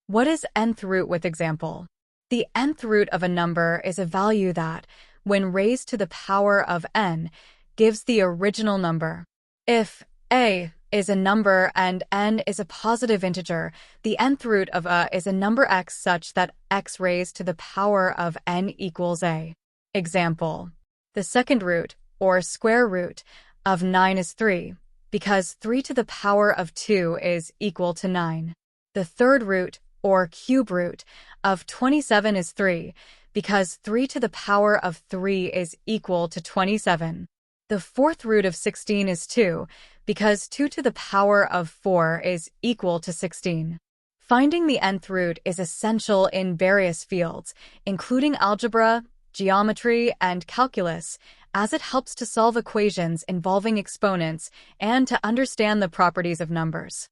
What is nth root with example? The nth root of a number is a value that, when raised to the power of n, gives the original number. If a is a number and n is a positive integer, the nth root of a is a number x such that x raised to the power of n equals a. Example: the second root, or square root, of 9 is 3, because 3 to the power of 2 is equal to 9. The third root, or cube root, of 27 is 3, because 3 to the power of 3 is equal to 27. The fourth root of 16 is 2, because 2 to the power of 4 is equal to 16. Finding the nth root is essential in various fields, including algebra, geometry, and calculus, as it helps to solve equations involving exponents and to understand the properties of numbers.